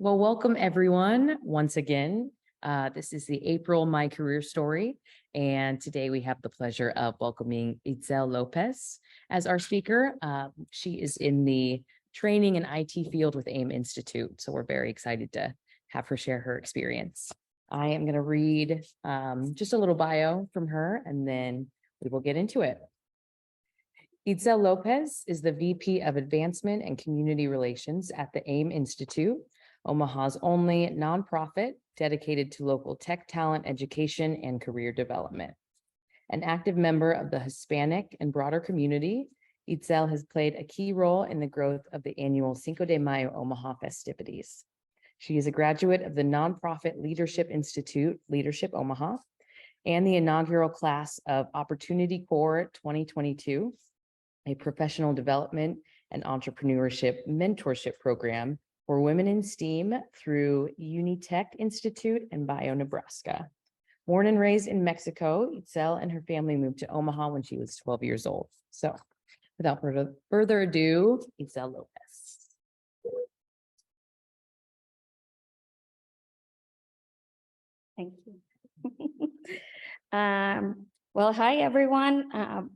Well, welcome everyone once again. This is the April My Career Story, and today we have the pleasure of welcoming Itzel Lopez as our speaker. She is in the training and IT field with AIM Institute, so we're very excited to have her share her experience. I am going to read just a little bio from her, and then we will get into it. Itzel Lopez is the VP of Advancement and Community Relations at the AIM Institute, Omaha's only nonprofit dedicated to local tech talent education and career development. An active member of the Hispanic and broader community, Itzel has played a key role in the growth of the annual Cinco de Mayo Omaha festivities. She is a graduate of the nonprofit Leadership Institute, Leadership Omaha, and the inaugural class of Opportunity Corps 2022, a professional development and entrepreneurship mentorship program for women in STEAM through UNeTech Institute and Nebraska. Born and raised in Mexico, Itzel and her family moved to Omaha when she was 12 years old. So without further ado, Itzel Lopez. Thank you. Well, hi, everyone.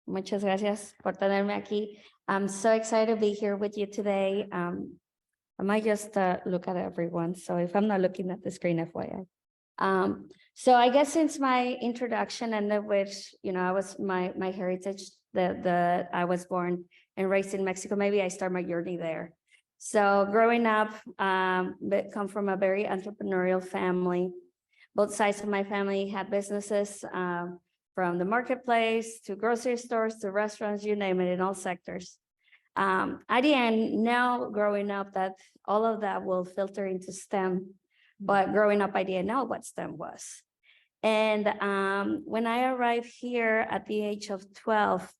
Muchas gracias por tenerme aquí. I'm so excited to be here with you today. I might just look at everyone. So if I'm not looking at the screen, FYI. So I guess since my introduction ended with, I was my heritage that I was born and raised in Mexico, maybe I start my journey there. So growing up, come from a very entrepreneurial family. Both sides of my family had businesses, from the marketplace to grocery stores to restaurants, you name it, in all sectors. I didn't know growing up that all of that will filter into STEM, but growing up, I didn't know what STEM was. And when I arrived here at the age of 12,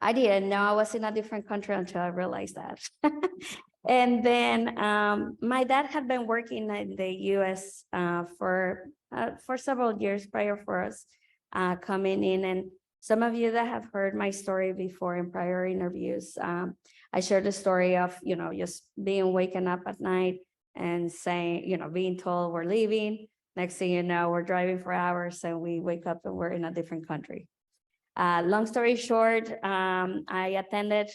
I didn't know I was in a different country until I realized that. And then my dad had been working in the US for several years prior for us coming in. And some of you that have heard my story before in prior interviews, I shared the story of, just being waken up at night and saying, being told we're leaving. Next thing you know, we're driving for hours and we wake up and we're in a different country. Long story short, I attended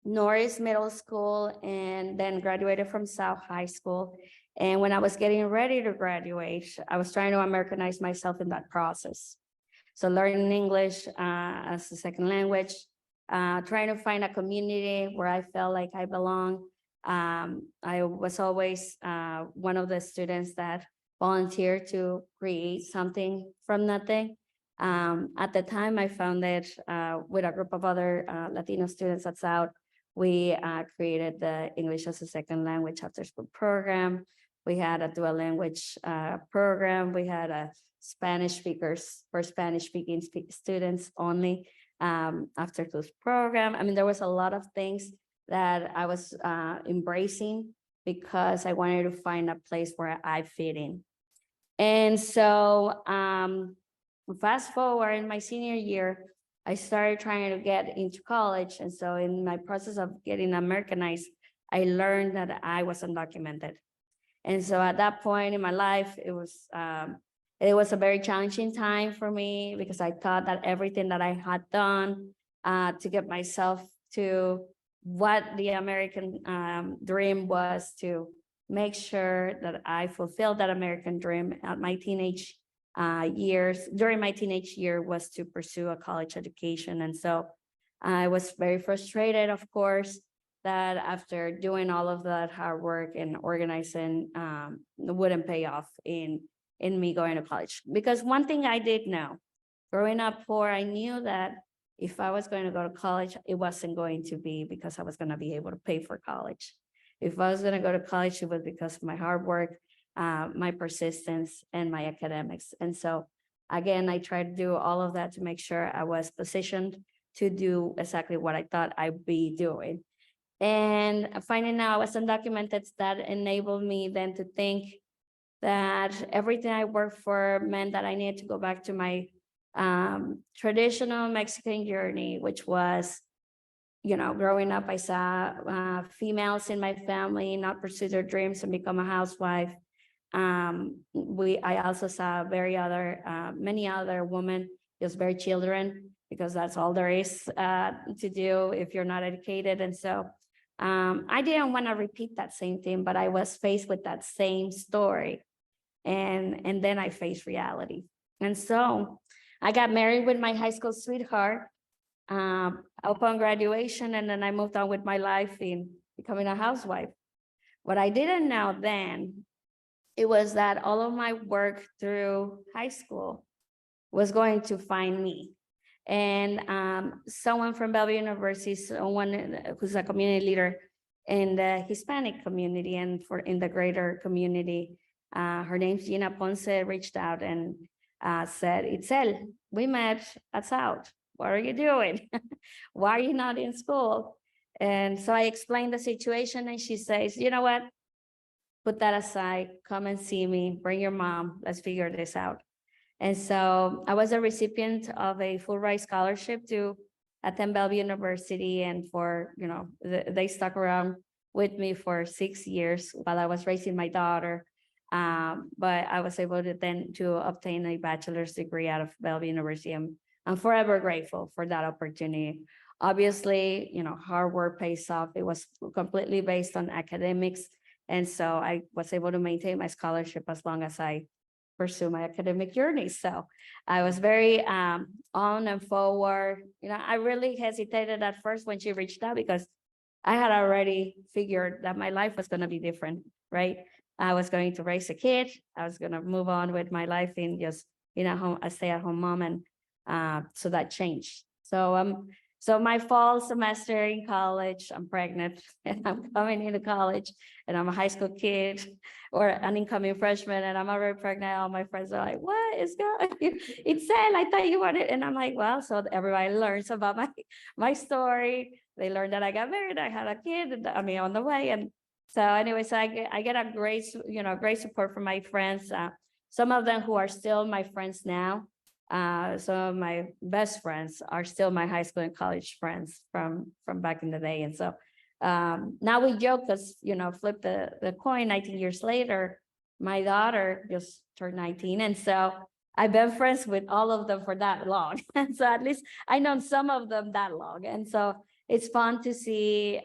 Norris Middle School and then graduated from South High School. And when I was getting ready to graduate, I was trying to Americanize myself in that process. So learning English as a second language, trying to find a community where I felt like I belong. I was always one of the students that volunteered to create something from nothing. At the time, I founded with a group of other Latino students at South. We created the English as a second language after school program. We had a dual language program. We had a Spanish speakers for Spanish speaking students only after school program. I mean, there was a lot of things that I was embracing because I wanted to find a place where I fit in. And so fast forward in my senior year, I started trying to get into college. And so in my process of getting Americanized, I learned that I was undocumented. And so at that point in my life, it was a very challenging time for me because I thought that everything that I had done to get myself to what the American dream was, to make sure that I fulfilled that American dream at my teenage years, during my teenage year, was to pursue a college education. And so I was very frustrated, of course, that after doing all of that hard work and organizing, wouldn't pay off in me going to college. Because one thing I did know, growing up poor, I knew that if I was going to go to college, it wasn't going to be because I was going to be able to pay for college. If I was going to go to college, it was because of my hard work, my persistence, and my academics. And so, again, I tried to do all of that to make sure I was positioned to do exactly what I thought I'd be doing. And finding out I was undocumented, that enabled me then to think that everything I worked for meant that I needed to go back to my traditional Mexican journey, which was growing up, I saw females in my family not pursue their dreams and become a housewife. I also saw many other women just bear children because that's all there is to do if you're not educated. And so I didn't want to repeat that same thing, but I was faced with that same story. And then I faced reality. And so I got married with my high school sweetheart upon graduation, and then I moved on with my life in becoming a housewife. What I didn't know then, it was that all of my work through high school was going to find me. And someone from Bellevue University, someone who's a community leader in the Hispanic community and in the greater community, her name's Gina Ponce, reached out and said, Itzel, we met at South. What are you doing? Why are you not in school? And so I explained the situation, and she says, you know what? Put that aside, come and see me, bring your mom, let's figure this out. And so I was a recipient of a full ride scholarship to attend Bellevue University, and they stuck around with me for 6 years while I was raising my daughter. But I was able to obtain a bachelor's degree out of Bellevue University. I'm forever grateful for that opportunity. Obviously, hard work pays off. It was completely based on academics. And so I was able to maintain my scholarship as long as I pursue my academic journey. So I was very on and forward. I really hesitated at first when she reached out because I had already figured that my life was going to be different, right? I was going to raise a kid. I was going to move on with my life in just a stay-at-home mom, and so that changed. So my fall semester in college, I'm pregnant and I'm coming into college, and I'm a high school kid or an incoming freshman, and I'm already pregnant. All my friends are like, what is going on? It's sad. I thought you wanted, and I'm like, well, so everybody learns about my story. They learned that I got married, I had a kid, on the way. And so anyway, so I get a great support from my friends. Some of them who are still my friends now. Some of my best friends are still my high school and college friends from back in the day. And so now we joke because, flip the coin 19 years later, my daughter just turned 19. And so I've been friends with all of them for that long. And so at least I know some of them that long. And so it's fun to see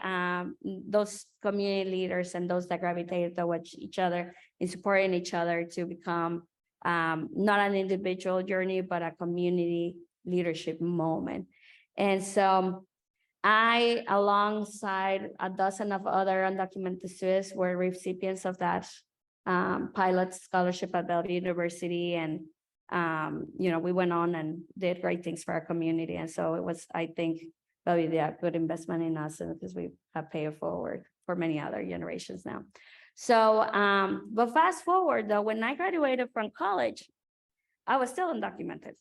those community leaders and those that gravitate towards each other and supporting each other to become not an individual journey, but a community leadership moment. And so I, alongside a dozen of other undocumented students, were recipients of that pilot scholarship at Bellevue University. And, we went on and did great things for our community. And so it was, I think, Bellevue did a good investment in us, and because we have paid it forward for many other generations now. So, but fast forward though, when I graduated from college, I was still undocumented.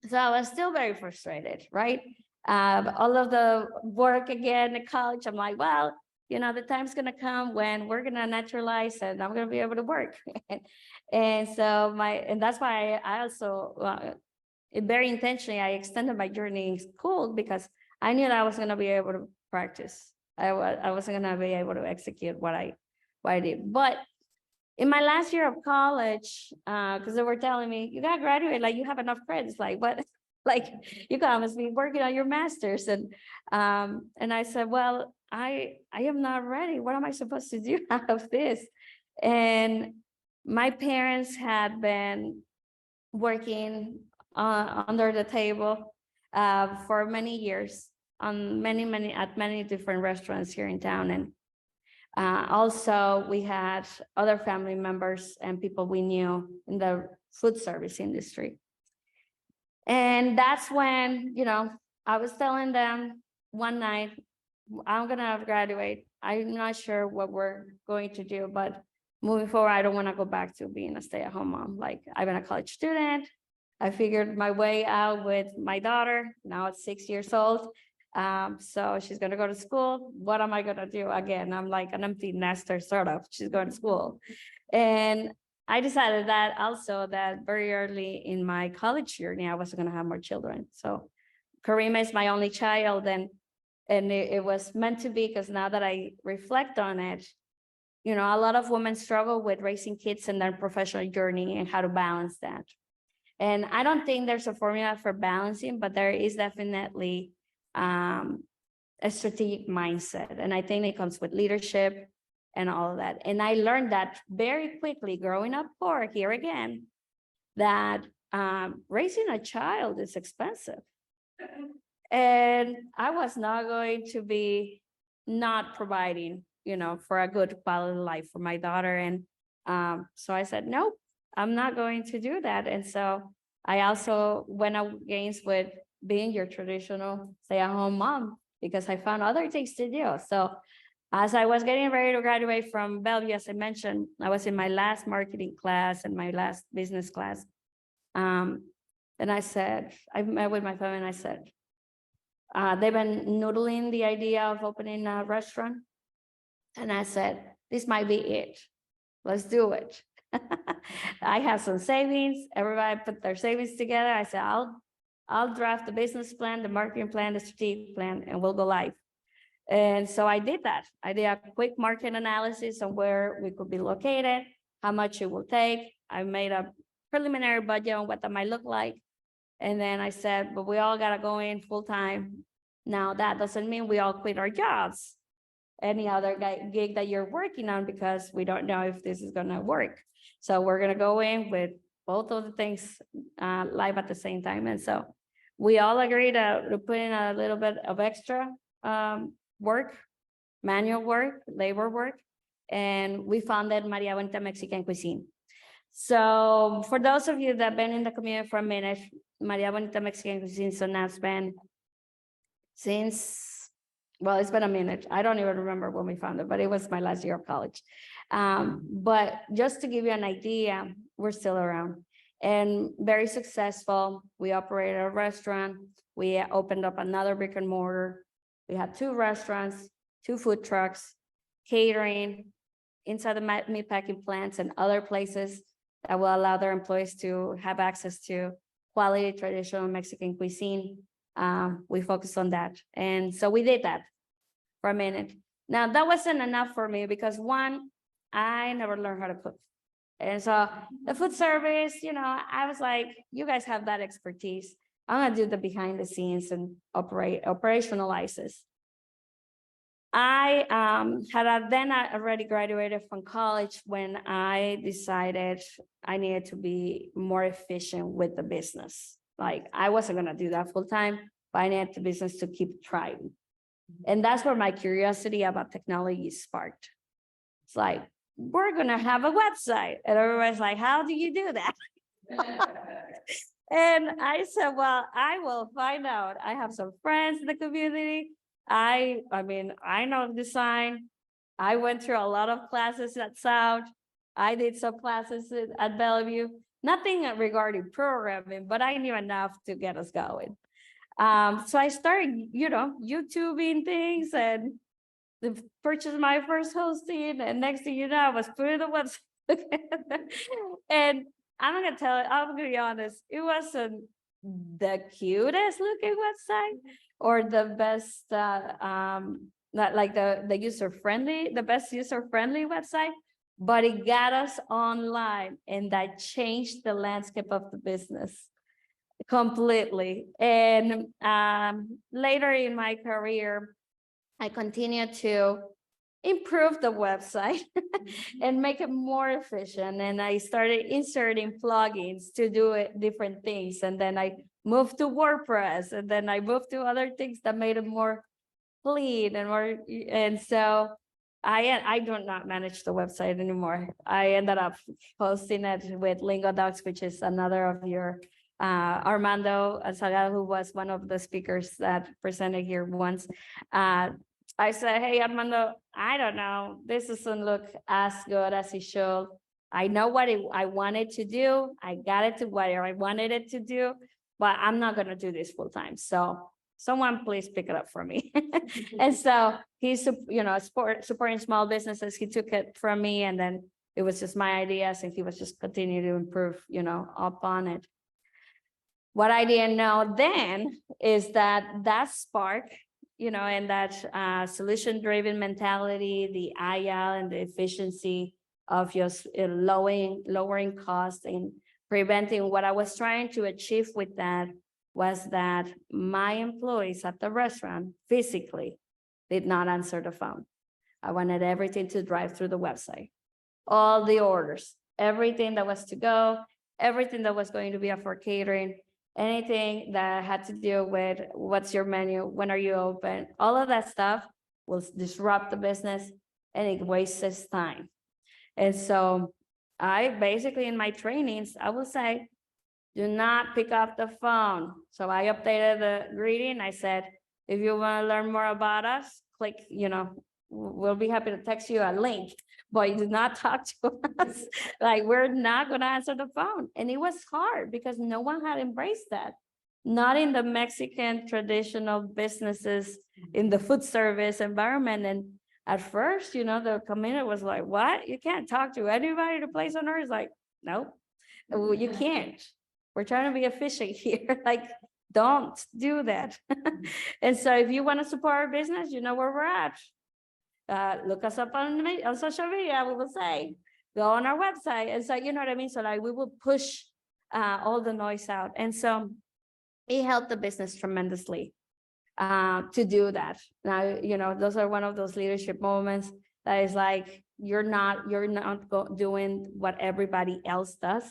So I was still very frustrated, right? All of the work again at college, I'm like, well, the time's gonna come when we're gonna naturalize and I'm gonna be able to work. And so that's why I also, very intentionally, I extended my journey in school because I knew that I was gonna be able to practice. I wasn't gonna be able to execute what I did. But in my last year of college, because they were telling me, you got to graduate, like you have enough credits, like what? Like you must be working on your master's. And I said, well, I am not ready. What am I supposed to do out of this? And my parents had been working under the table for many years on many different restaurants here in town. And also, we had other family members and people we knew in the food service industry. And that's when, I was telling them one night, I'm going to graduate. I'm not sure what we're going to do, but moving forward, I don't want to go back to being a stay-at-home mom. Like, I've been a college student. I figured my way out with my daughter. Now it's 6 years old. So she's going to go to school. What am I going to do? Again, I'm like an empty nester, sort of. She's going to school. And I decided that also that very early in my college journey, I wasn't going to have more children. So Karima is my only child. And And it was meant to be, because now that I reflect on it, you know, a lot of women struggle with raising kids in their professional journey and how to balance that. And I don't think there's a formula for balancing, but there is definitely a strategic mindset. And I think it comes with leadership and all of that. And I learned that very quickly growing up poor, here again, that raising a child is expensive. And I was not going to be not providing, you know, for a good quality of life for my daughter. And so I said, nope, I'm not going to do that. And so I also went against with being your traditional stay-at-home mom, because I found other things to do. So as I was getting ready to graduate from Bellevue, as I mentioned, I was in my last marketing class and my last business class. And I said, I met with my family and I said, they've been noodling the idea of opening a restaurant. And I said, this might be it. Let's do it. I have some savings. Everybody put their savings together. I said, I'll draft the business plan, the marketing plan, the strategic plan, and we'll go live. And so I did that. I did a quick market analysis on where we could be located, how much it will take. I made a preliminary budget on what that might look like. And then I said, but we all got to go in full time. Now, that doesn't mean we all quit our jobs, any other gig that you're working on, because we don't know if this is going to work. So we're going to go in with both of the things live at the same time. And so we all agreed to put in a little bit of extra work, manual work, labor work, and we founded Maria Bonita Mexican Cuisine. So for those of you that have been in the community for a minute, Maria Bonita Mexican Cuisine, so now it's been since, well, it's been a minute. I don't even remember when we founded, but it was my last year of college. But just to give you an idea, we're still around and very successful. We operated a restaurant. We opened up another brick and mortar. We had 2 restaurants, 2 food trucks, catering inside the meat packing plants and other places that will allow their employees to have access to quality traditional Mexican cuisine. We focused on that. And so we did that for a minute. Now, that wasn't enough for me because, one, I never learned how to cook. And so the food service, you know, I was like, you guys have that expertise. I'm gonna do the behind the scenes and operationalize this. I then already graduated from college when I decided I needed to be more efficient with the business. Like, I wasn't gonna do that full time, but I needed the business to keep trying. And that's where my curiosity about technology sparked. It's like, we're gonna have a website. And everybody's like, how do you do that? And I said, well, I will find out. I have some friends in the community. I mean, I know design. I went through a lot of classes at South. I did some classes at Bellevue. Nothing regarding programming, but I knew enough to get us going. So I started, you know, YouTubing things and purchased my first hosting. And next thing you know, I was putting the website together. And I'm not gonna tell it, I'm gonna be honest, it wasn't the cutest looking website or the best, not like the user-friendly, the best user-friendly website, but it got us online, and that changed the landscape of the business completely. And later in my career, I continued to improve the website and make it more efficient. And I started inserting plugins to do different things. And then I moved to WordPress, and then I moved to other things that made it more clean and more. And so I do not manage the website anymore. I ended up hosting it with Lingo Docs, which is another of your Armando Salgado, who was one of the speakers that presented here once. I said, hey, Armando, I don't know. This doesn't look as good as it should. I know what I wanted to do. I got it to what I wanted it to do, but I'm not going to do this full time. So someone please pick it up for me. And so he's, you know, supporting small businesses. He took it from me, and then it was just my ideas, and he was just continuing to improve, you know, upon it. What I didn't know then is that spark and that solution-driven mentality, the agile and the efficiency of just lowering costs and preventing. What I was trying to achieve with that was that my employees at the restaurant physically did not answer the phone. I wanted everything to drive through the website, all the orders, everything that was to go, everything that was going to be up for catering, anything that had to do with what's your menu, when are you open, all of that stuff will disrupt the business and it wastes time. And so I basically, in my trainings, I will say, do not pick up the phone. So I updated the greeting. I said, if you want to learn more about us, click, we'll be happy to text you a link, but do not talk to us. Like, we're not going to answer the phone. And it was hard because no one had embraced that. Not in the Mexican traditional businesses, in the food service environment. And at first, the community was like, what? You can't talk to anybody to place an order? It's like, no, you can't. We're trying to be efficient here. Like, don't do that. And so if you want to support our business, you know where we're at. Look us up on social media, we will say, go on our website. And so, you know what I mean? So like, we will push all the noise out. And so it helped the business tremendously to do that. Now, those are one of those leadership moments that is like, you're not doing what everybody else does.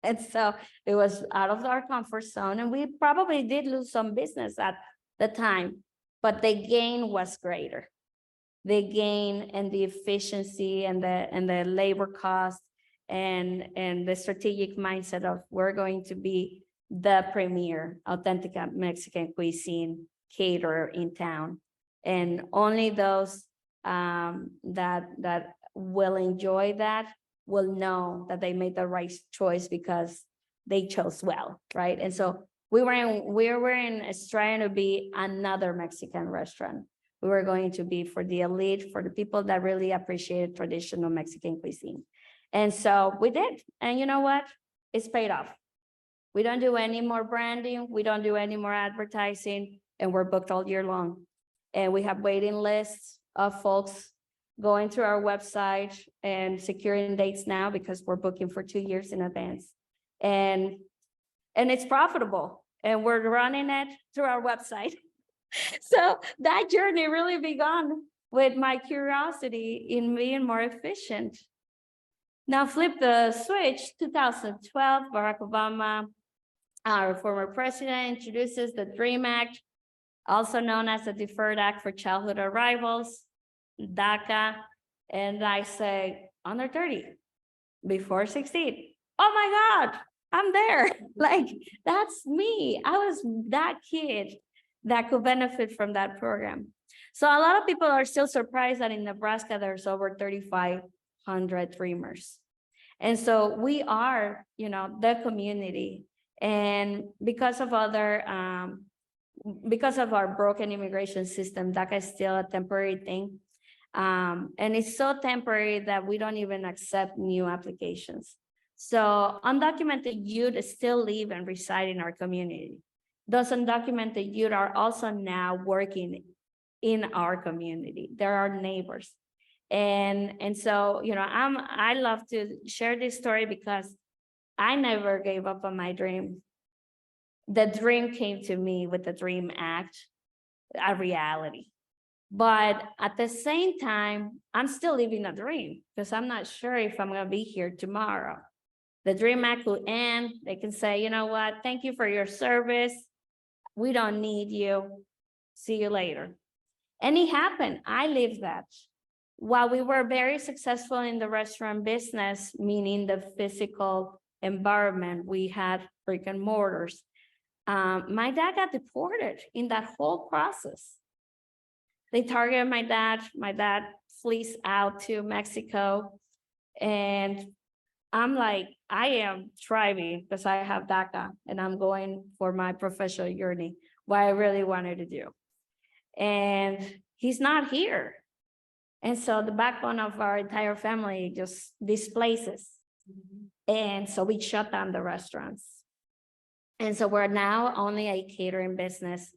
And so it was out of our comfort zone, and we probably did lose some business at the time, but the gain was greater. The gain and the efficiency and the labor cost and the strategic mindset of we're going to be the premier authentic Mexican cuisine caterer in town, and only those that will enjoy that will know that they made the right choice because they chose well, right? And so we were trying to be another Mexican restaurant. We were going to be for the elite, for the people that really appreciated traditional Mexican cuisine. And so we did. And you know what? It's paid off. We don't do any more branding. We don't do any more advertising, and we're booked all year long. And we have waiting lists of folks going through our website and securing dates now because we're booking for 2 years in advance. And it's profitable, and we're running it through our website. So that journey really began with my curiosity in being more efficient. Now flip the switch, 2012, Barack Obama, our former president, introduces the DREAM Act, also known as the Deferred Act for Childhood Arrivals, DACA. And I say, under 30, before 16. Oh my God, I'm there. Like, that's me. I was that kid that could benefit from that program. So a lot of people are still surprised that in Nebraska, there's over 3,500 dreamers. And so we are, the community. And because of our broken immigration system, DACA is still a temporary thing. And it's so temporary that we don't even accept new applications. So undocumented youth still live and reside in our community. Those undocumented youth are also now working in our community. They're our neighbors. And so, I love to share this story because I never gave up on my dream. The dream came to me with the DREAM Act, a reality. But at the same time, I'm still living a dream because I'm not sure if I'm going to be here tomorrow. The DREAM Act will end. They can say, you know what? Thank you for your service. We don't need you. See you later. And it happened. I lived that. While we were very successful in the restaurant business, meaning the physical environment, we had brick and mortars. My dad got deported in that whole process. They targeted my dad. My dad flees out to Mexico. And I'm like, I am thriving because I have DACA and I'm going for my professional journey, what I really wanted to do. And he's not here. And so the backbone of our entire family just displaces. And so we shut down the restaurants. And so we're now only a catering business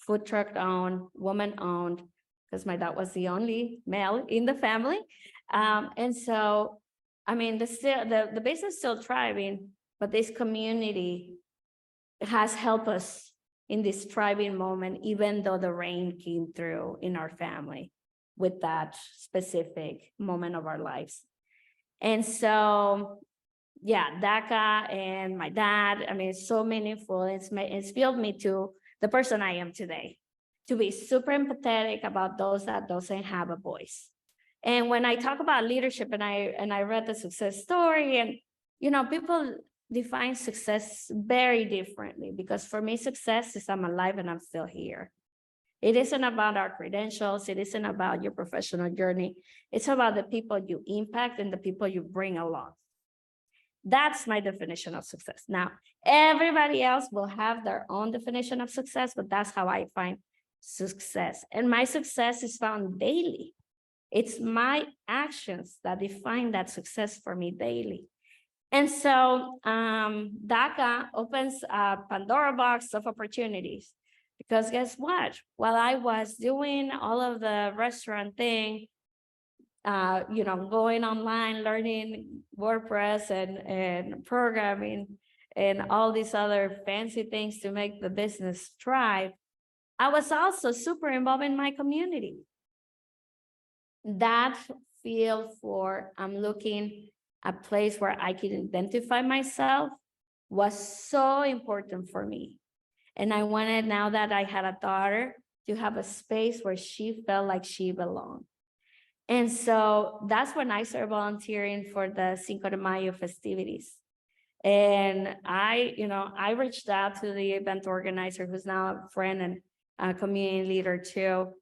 food truck owned, woman owned, because my dad was the only male in the family. And so, I mean, the business is still thriving, but this community has helped us in this thriving moment, even though the rain came through in our family with that specific moment of our lives. And so, yeah, DACA and my dad, I mean, it's so meaningful. It's built me to the person I am today, to be super empathetic about those that doesn't have a voice. And when I talk about leadership and I read the success story, and, you know, people define success very differently, because for me, success is I'm alive and I'm still here. It isn't about our credentials. It isn't about your professional journey. It's about the people you impact and the people you bring along. That's my definition of success. Now, everybody else will have their own definition of success, but that's how I find success. And my success is found daily. It's my actions that define that success for me daily. And so DACA opens a Pandora box of opportunities, because guess what? While I was doing all of the restaurant thing, you know, going online, learning WordPress and programming and all these other fancy things to make the business thrive, I was also super involved in my community. That feel for I'm looking a place where I can identify myself was so important for me. And I wanted, now that I had a daughter, to have a space where she felt like she belonged. And so that's when I started volunteering for the Cinco de Mayo festivities. And I reached out to the event organizer, who's now a friend and a community leader too.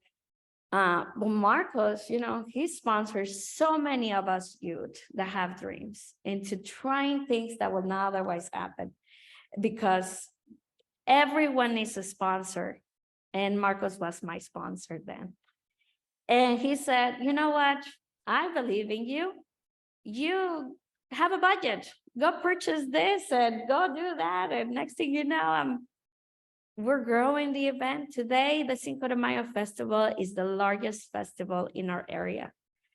Well, Marcos, you know, he sponsors so many of us youth that have dreams into trying things that will not otherwise happen, because everyone needs a sponsor. And Marcos was my sponsor then. And he said, you know what? I believe in you. You have a budget. Go purchase this and go do that. And next thing you know, we're growing the event. Today, the Cinco de Mayo Festival is the largest festival in our area.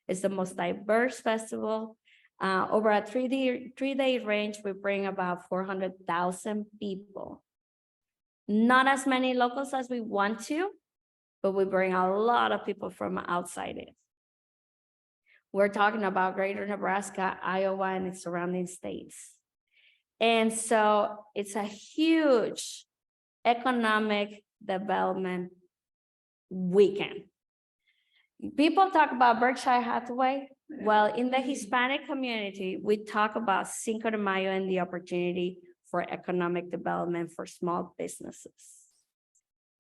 It's the most diverse festival. Over a three-day range, we bring about 400,000 people. Not as many locals as we want to, but we bring a lot of people from outside it. We're talking about greater Nebraska, Iowa, and its surrounding states. And so it's a huge economic development weekend. People talk about Berkshire Hathaway. Well, in the Hispanic community, we talk about Cinco de Mayo and the opportunity for economic development for small businesses.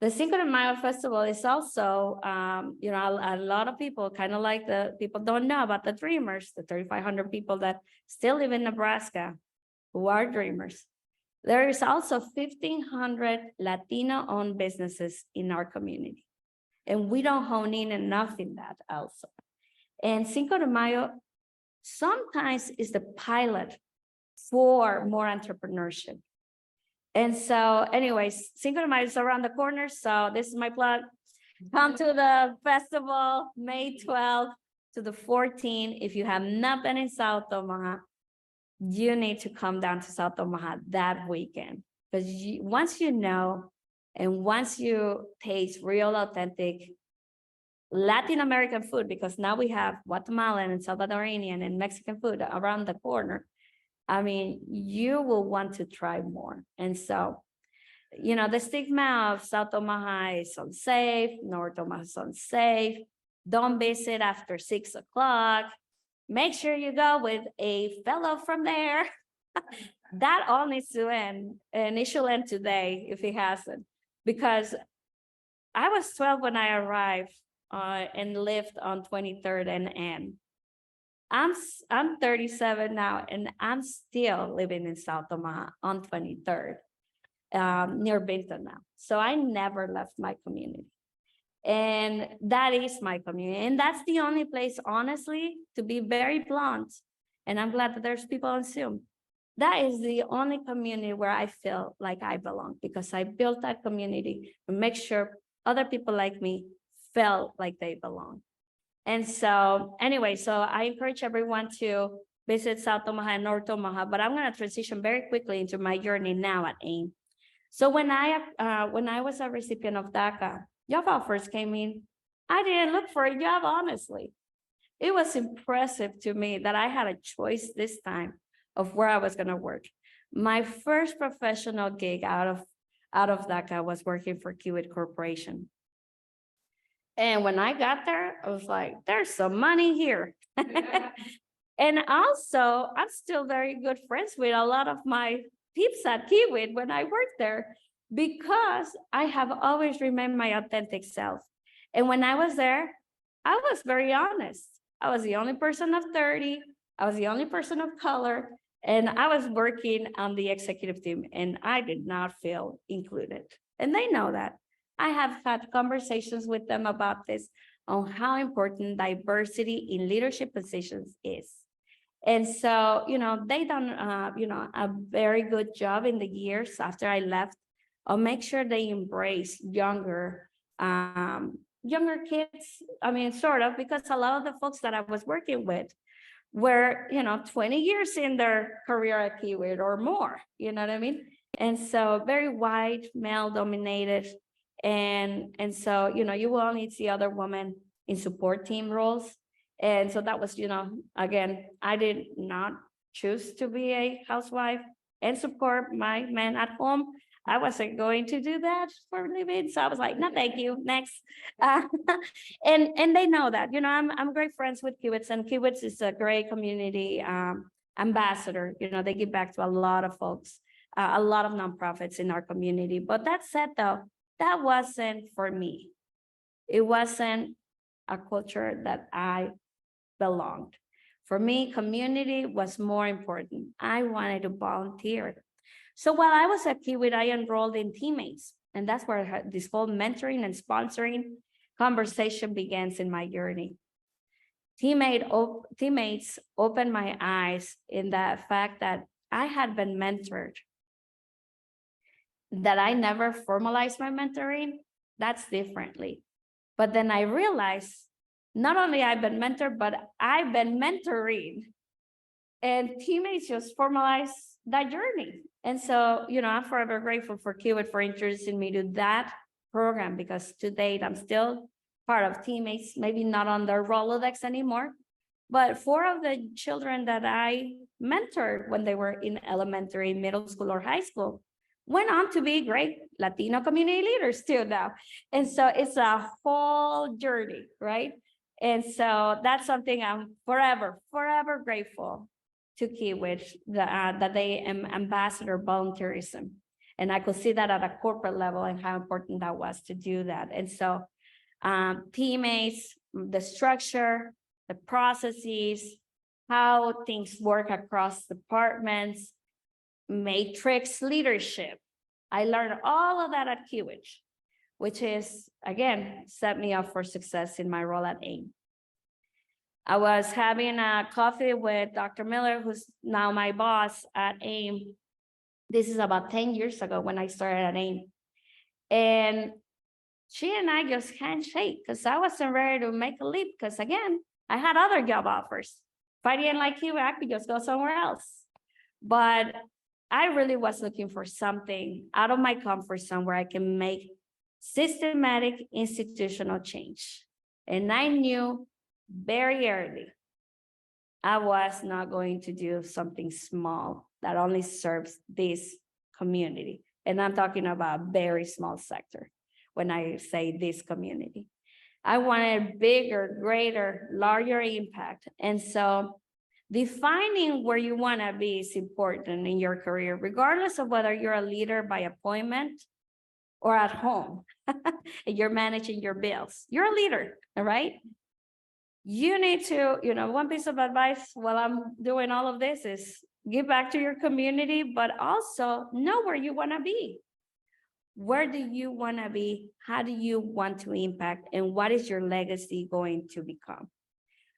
The Cinco de Mayo Festival is also, a lot of people, kind of like the people don't know about the dreamers, the 3,500 people that still live in Nebraska who are dreamers. There is also 1,500 Latino-owned businesses in our community. And we don't hone in enough in that also. And Cinco de Mayo sometimes is the pilot for more entrepreneurship. And so anyways, Cinco de Mayo is around the corner. So this is my plug. Come to the festival, May 12th to the 14th. If you have not been in South Omaha, you need to come down to South Omaha that weekend. Because once you know, and once you taste real, authentic Latin American food, because now we have Guatemalan and Salvadorian and Mexican food around the corner, I mean, you will want to try more. And so, the stigma of South Omaha is unsafe, North Omaha is unsafe, don't visit after 6 o'clock, make sure you go with a fellow from there. That all needs to end, and it should end today if it hasn't. Because I was 12 when I arrived and lived on 23rd and N. I'm 37 now, and I'm still living in South Omaha on 23rd, near Benton now. So I never left my community. And that is my community. And that's the only place, honestly, to be very blunt. And I'm glad that there's people on Zoom. That is the only community where I feel like I belong, because I built that community to make sure other people like me felt like they belong. And so anyway, so I encourage everyone to visit South Omaha and North Omaha, but I'm going to transition very quickly into my journey now at AIM. So when I was a recipient of DACA, job offers came in. I didn't look for a job, honestly. It was impressive to me that I had a choice this time of where I was going to work. My first professional gig out of DACA was working for Kiewit Corporation. And when I got there, I was like, there's some money here. And also, I'm still very good friends with a lot of my peeps at Kiewit when I worked there, because I have always remained my authentic self. And when I was there, I was very honest. I was the only person of 30. I was the only person of color. And I was working on the executive team, and I did not feel included. And they know that. I have had conversations with them about this, on how important diversity in leadership positions is. And so, they done, a very good job in the years after I left. I'll make sure they embrace younger kids. I mean, sort of, because a lot of the folks that I was working with were, 20 years in their career at Kiewit or more, you know what I mean? And so very white, male dominated. And so, you will only see other women in support team roles. And so that was, again, I did not choose to be a housewife and support my man at home. I wasn't going to do that for a living. So I was like, no, thank you, next. And they know that, I'm great friends with Kiewits, and Kiewits is a great community ambassador. They give back to a lot of folks, a lot of nonprofits in our community. But that said, though, that wasn't for me. It wasn't a culture that I belonged. For me, community was more important. I wanted to volunteer. So while I was at Kiewit, I enrolled in Teammates, and that's where this whole mentoring and sponsoring conversation begins in my journey. Teammates opened my eyes in the fact that I had been mentored, that I never formalized my mentoring. That's differently. But then I realized not only I've been mentored, but I've been mentoring. And Teammates just formalized that journey. And so, I'm forever grateful for Kiewit for introducing me to that program, because to date, I'm still part of Teammates, maybe not on their Rolodex anymore, but 4 of the children that I mentored when they were in elementary, middle school, or high school went on to be great Latino community leaders too now. And so it's a whole journey, right? And so that's something I'm forever grateful to Kiewit, that they ambassador volunteerism. And I could see that at a corporate level and how important that was to do that. And so Teammates, the structure, the processes, how things work across departments, matrix leadership. I learned all of that at Kiewit, which is, again, set me up for success in my role at AIM. I was having a coffee with Dr. Miller, who's now my boss at AIM. This is about 10 years ago when I started at AIM. And she and I just handshake, because I wasn't ready to make a leap, because again, I had other job offers. If I didn't like you, I could just go somewhere else. But I really was looking for something out of my comfort zone where I can make systematic institutional change. And I knew very early I was not going to do something small that only serves this community. And I'm talking about a very small sector when I say this community. I wanted bigger, greater, larger impact. And so defining where you want to be is important in your career, regardless of whether you're a leader by appointment or at home. You're managing your bills. You're a leader, all right? You need to, one piece of advice while I'm doing all of this is give back to your community, but also know where you want to be. Where do you want to be? How do you want to impact? And what is your legacy going to become?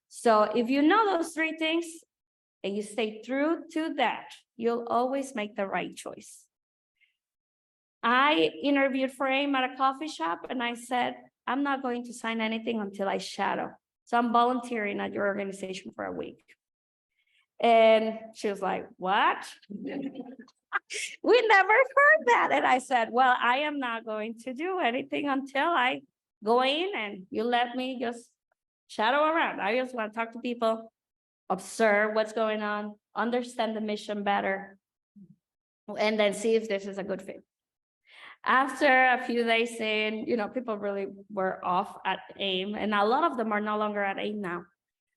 So if you know those 3 things and you stay true to that, you'll always make the right choice. I interviewed for AIM at a coffee shop, and I said, I'm not going to sign anything until I shadow. So I'm volunteering at your organization for a week. And she was like, what? We never heard that. And I said, well, I am not going to do anything until I go in and you let me just shadow around. I just want to talk to people, observe what's going on, understand the mission better, and then see if this is a good fit. After a few days in, people really were off at AIM, and a lot of them are no longer at AIM now.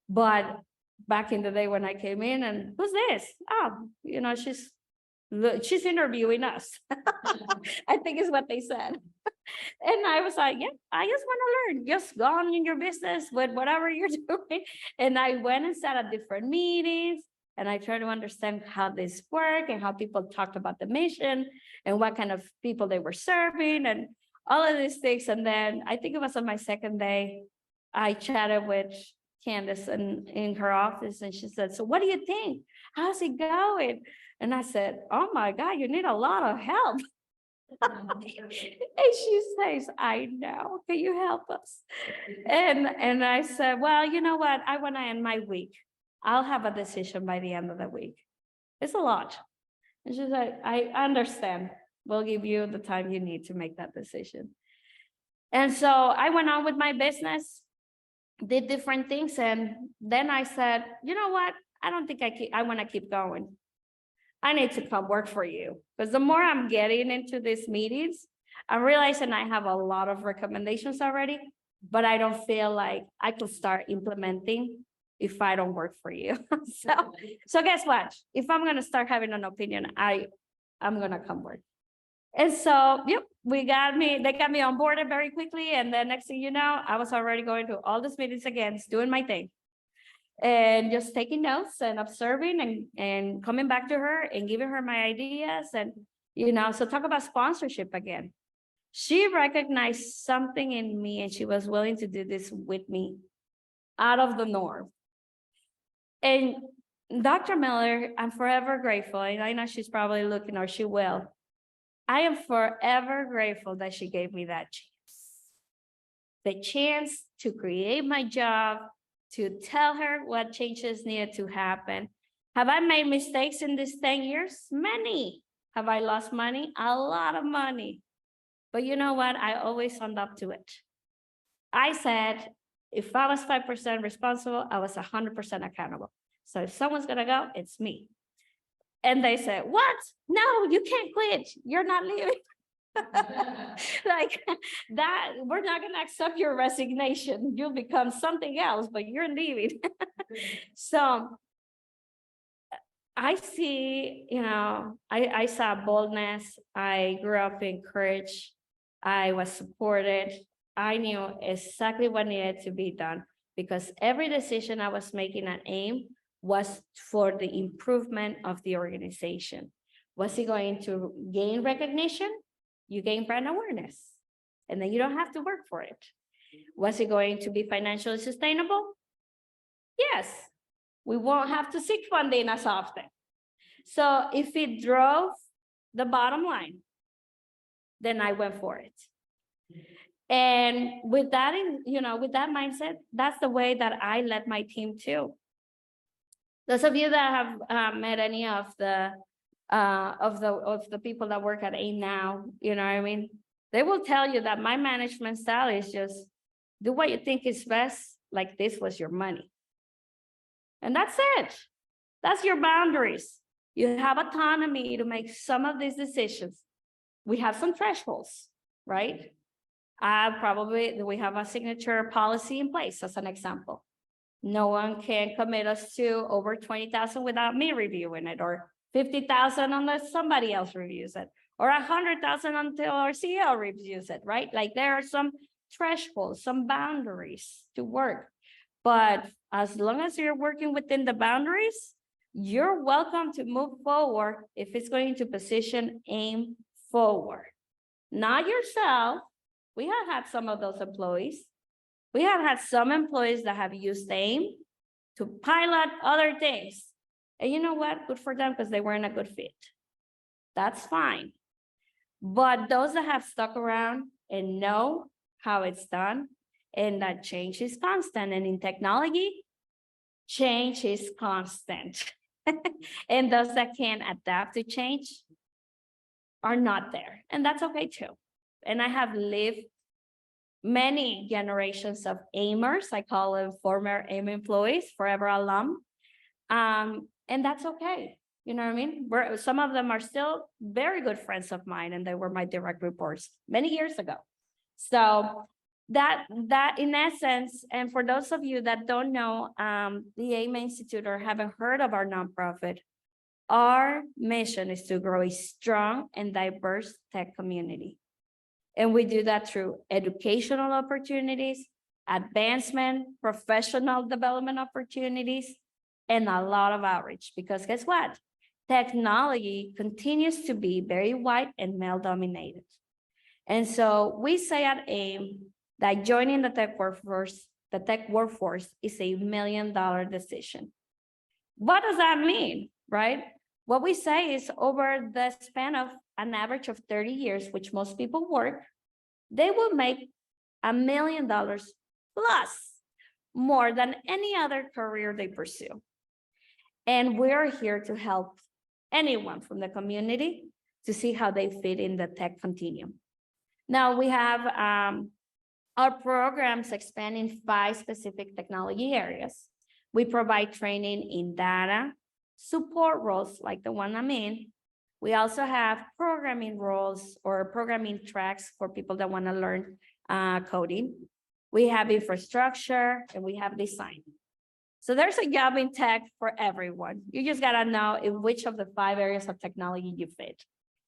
But back in the day when I came in, and who's this? Oh, she's interviewing us. I think is what they said. And I was like, yeah, I just want to learn. Just go on in your business with whatever you're doing. And I went and sat at different meetings, and I tried to understand how this worked and how people talked about the mission and what kind of people they were serving and all of these things. And then I think it was on my second day, I chatted with Candace in her office, and she said, so what do you think? How's it going? And I said, oh my God, you need a lot of help. And she says, I know, can you help us? And I said, well, you know what? I want to end my week. I'll have a decision by the end of the week. It's a lot. And she's like, I understand. We'll give you the time you need to make that decision. And so I went on with my business, did different things. And then I said, you know what? I don't think I want to keep going. I need to come work for you. Because the more I'm getting into these meetings, I'm realizing I have a lot of recommendations already, but I don't feel like I could start implementing if I don't work for you. So guess what? If I'm going to start having an opinion, I'm going to come work. And so, yep, they got me on board very quickly. And then next thing you know, I was already going to all these meetings again, doing my thing. And just taking notes and observing and coming back to her and giving her my ideas. And, so talk about sponsorship again. She recognized something in me, and she was willing to do this with me out of the norm. And Dr. Miller, I'm forever grateful. And I know she's probably looking, or she will. I am forever grateful that she gave me that chance. The chance to create my job, to tell her what changes needed to happen. Have I made mistakes in these 10 years? Many. Have I lost money? A lot of money. But you know what? I always owned up to it. I said, if I was 5% responsible, I was 100% accountable. So if someone's going to go, it's me. And they said, what? No, you can't quit. You're not leaving. Like that, we're not going to accept your resignation. You'll become something else, but you're leaving. So I see, I saw boldness. I grew up in courage. I was supported. I knew exactly what needed to be done, because every decision I was making at AIM was for the improvement of the organization. Was it going to gain recognition? You gain brand awareness, and then you don't have to work for it. Was it going to be financially sustainable? Yes, we won't have to seek funding as often. So if it drove the bottom line, then I went for it. And with that, with that mindset, that's the way that I led my team too. Those of you that have met any of the people that work at AIM now, they will tell you that my management style is just do what you think is best, like this was your money. And that's it. That's your boundaries. You have autonomy to make some of these decisions. We have some thresholds, right? We have a signature policy in place, as an example. No one can commit us to over 20,000 without me reviewing it, or 50,000 unless somebody else reviews it, or 100,000 until our CEO reviews it, right? Like there are some thresholds, some boundaries to work. But as long as you're working within the boundaries, you're welcome to move forward if it's going to position AIM forward. Not yourself. We have had some of those employees. We have had some employees that have used AIM to pilot other things. And you know what? Good for them, because they weren't a good fit. That's fine. But those that have stuck around and know how it's done, and that change is constant. And in technology, change is constant. And those that can adapt to change are not there. And that's okay too. And I have lived many generations of aimers. I call them former AIM employees, forever alum. And that's okay. You know what I mean? Some of them are still very good friends of mine, and they were my direct reports many years ago. So that in essence, and for those of you that don't know the AIM Institute or haven't heard of our nonprofit, our mission is to grow a strong and diverse tech community. And we do that through educational opportunities, advancement, professional development opportunities, and a lot of outreach. Because guess what? Technology continues to be very white and male dominated. And so we say at AIM that joining the tech workforce is $1 million decision. What does that mean, right? What we say is over the span of an average of 30 years, which most people work, they will make $1 million plus more than any other career they pursue. And we're here to help anyone from the community to see how they fit in the tech continuum. Now we have our programs expand in 5 specific technology areas. We provide training in data, support roles like the one I'm in. We also have programming roles or programming tracks for people that want to learn coding. We have infrastructure and we have design. So there's a job in tech for everyone. You just got to know in which of the 5 areas of technology you fit.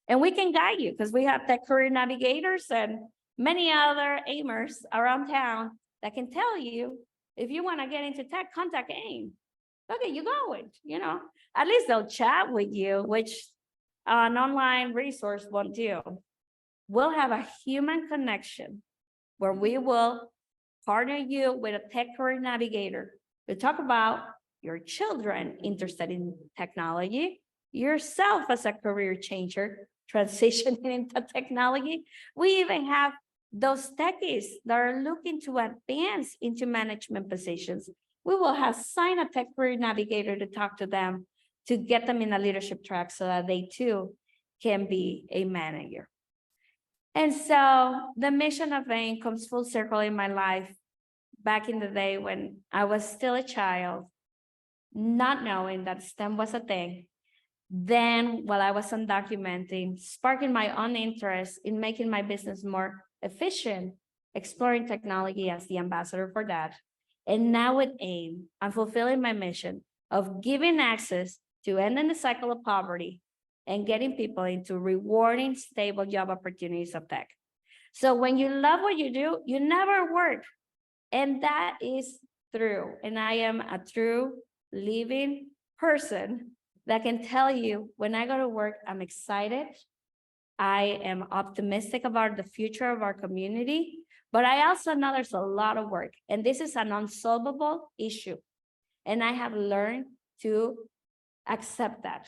And we can guide you because we have tech career navigators and many other aimers around town that can tell you if you want to get into tech, contact AIM. Okay, you going, at least they'll chat with you, which an online resource won't do. We'll have a human connection where we will partner you with a tech career navigator to talk about your children interested in technology, yourself as a career changer, transitioning into technology. We even have those techies that are looking to advance into management positions. We will have signed a tech career navigator to talk to them to get them in a leadership track so that they too can be a manager. And so the mission of AIM comes full circle in my life back in the day when I was still a child, not knowing that STEM was a thing. Then while I was undocumenting, sparking my own interest in making my business more efficient, exploring technology as the ambassador for that. And now with AIM, I'm fulfilling my mission of giving access to ending the cycle of poverty and getting people into rewarding, stable job opportunities of tech. So when you love what you do, you never work. And that is true. And I am a true living person that can tell you when I go to work, I'm excited. I am optimistic about the future of our community, but I also know there's a lot of work, and this is an unsolvable issue. And I have learned to accept that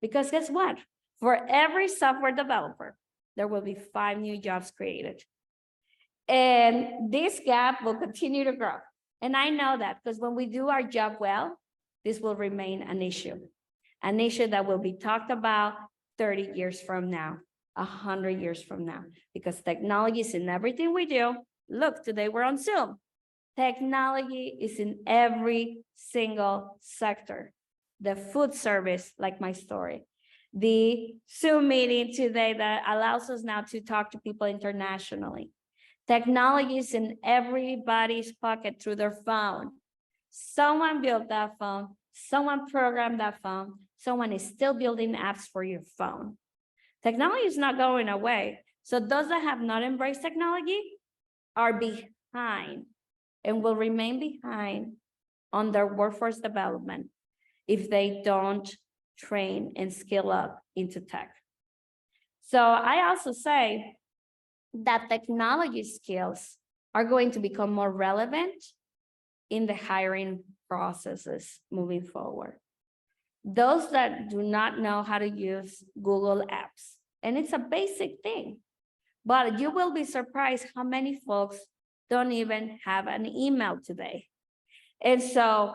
because guess what? For every software developer, there will be 5 new jobs created. And this gap will continue to grow. And I know that because when we do our job well, this will remain an issue that will be talked about 30 years from now, 100 years from now, because technology is in everything we do. Look, today we're on Zoom. Technology is in every single sector. The food service, like my story, the Zoom meeting today that allows us now to talk to people internationally. Technology is in everybody's pocket through their phone. Someone built that phone, someone programmed that phone, someone is still building apps for your phone. Technology is not going away. So those that have not embraced technology are behind and will remain behind on their workforce development if they don't train and skill up into tech. So I also say that technology skills are going to become more relevant in the hiring processes moving forward. Those that do not know how to use Google apps And it's a basic thing. But you will be surprised how many folks don't even have an email today. And so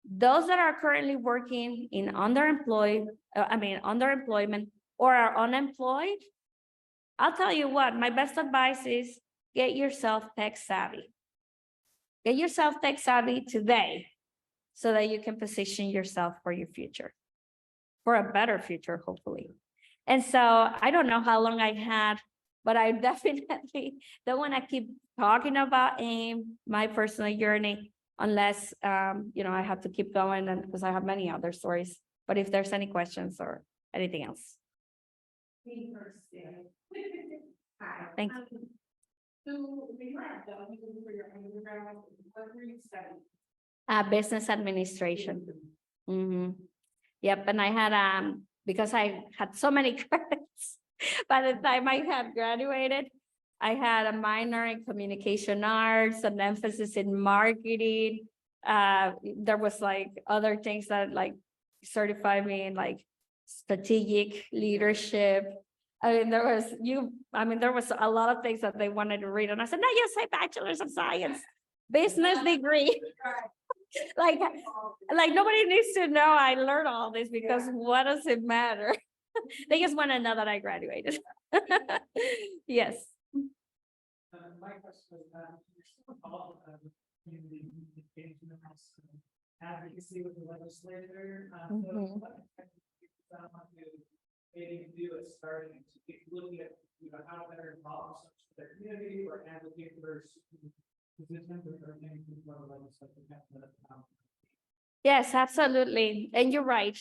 those that are currently working in underemployment or are unemployed, I'll tell you what, my best advice is get yourself tech savvy. Get yourself tech savvy today so that you can position yourself for your future, for a better future, hopefully. And so I don't know how long I had, but I definitely don't want to keep talking about AIM, my personal journey, unless, I have to keep going and because I have many other stories. But if there's any questions or anything else. Thank you. So we were done for your undergrad, what were you studying? Business administration. Yep, and I had, because I had so many credits, by the time I had graduated, I had a minor in communication arts, an emphasis in marketing. There was like other things that like certified me in like strategic leadership. There was a lot of things that they wanted to read. And I said, no, you say bachelor's of science, business degree. like nobody needs to know I learned all this because what does it matter? They just want to know that I graduated. Yes. My question was, you're still involved in the advocacy with the legislature. So what maybe do it starting to keep looking at how better involve their community or advocate for positions or things for the legislature. Yes, absolutely. And you're right.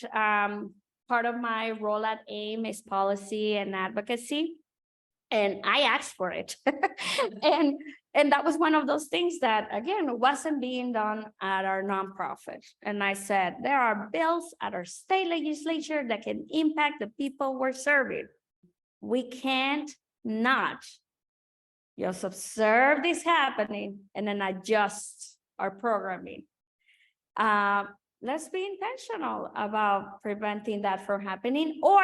Part of my role at AIM is policy and advocacy. And I asked for it. and that was one of those things that, again, wasn't being done at our nonprofit. And I said, there are bills at our state legislature that can impact the people we're serving. We can't not just observe this happening and then adjust our programming. Let's be intentional about preventing that from happening or